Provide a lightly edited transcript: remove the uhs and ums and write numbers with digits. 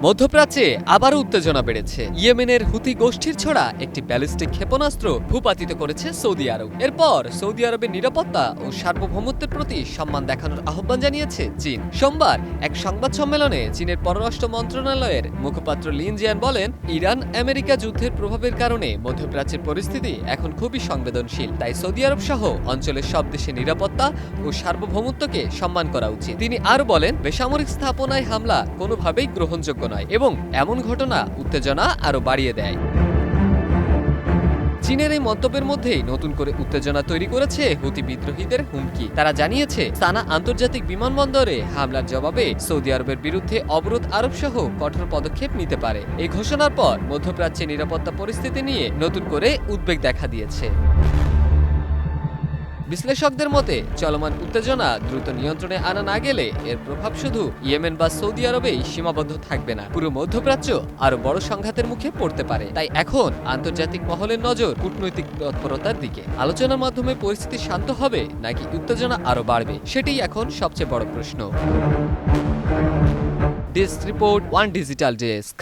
মধ্যপ্রাচ্যে আবারও উত্তেজনা বেড়েছে। ইয়েমেনের হুথি গোষ্ঠীর ছোড়া একটি ব্যালিস্টিক ক্ষেপণাস্ত্র ভূপাতিত করেছে সৌদি আরব। এরপর সৌদি আরবের নিরাপত্তা ও সার্বভৌমত্বের প্রতি সম্মান দেখানোর আহ্বান জানিয়েছে চীন। সোমবার এক সংবাদ সম্মেলনে চীনের পররাষ্ট্র মন্ত্রণালয়ের মুখপাত্র লিন জিয়ান বলেন, ইরান আমেরিকা যুদ্ধের প্রভাবের কারণে মধ্যপ্রাচ্যের পরিস্থিতি এখন খুবই সংবেদনশীল। তাই সৌদি আরব সহ অঞ্চলের সব দেশের নিরাপত্তা ও সার্বভৌমত্বকে সম্মান করা উচিত। তিনি আরও বলেন, বেসামরিক স্থাপনায় হামলা কোনোভাবেই গ্রহণযোগ্য নয় এবং এমন ঘটনা উত্তেজনা আরো বাড়িয়ে দেয়। চীনের এই মন্তব্যের মধ্যেই নতুন করে উত্তেজনা তৈরি করেছে হুথি বিদ্রোহীদের হুমকি। তারা জানিয়েছে, সানা আন্তর্জাতিক বিমানবন্দরে হামলার জবাবে সৌদি আরবের বিরুদ্ধে অবরোধ আরোপ সহ কঠোর পদক্ষেপ নিতে পারে। এই ঘোষণার পর মধ্যপ্রাচ্যে নিরাপত্তা পরিস্থিতি নিয়ে নতুন করে উদ্বেগ দেখা দিয়েছে। বিশ্লেষকদের মতে, চলমান উত্তেজনা দ্রুত নিয়ন্ত্রণে আনা না গেলে এর প্রভাব শুধু ইয়েমেন বা সৌদি আরবেই সীমাবদ্ধ থাকবে না, পুরো মধ্যপ্রাচ্য আরো বড় সংঘাতের মুখে পড়তে পারে। তাই এখন আন্তর্জাতিক মহলের নজর কূটনৈতিক তৎপরতার দিকে। আলোচনার মাধ্যমে পরিস্থিতি শান্ত হবে নাকি উত্তেজনা আরো বাড়বে, সেটাই এখন সবচেয়ে বড় প্রশ্ন। Desk report, one digital desk.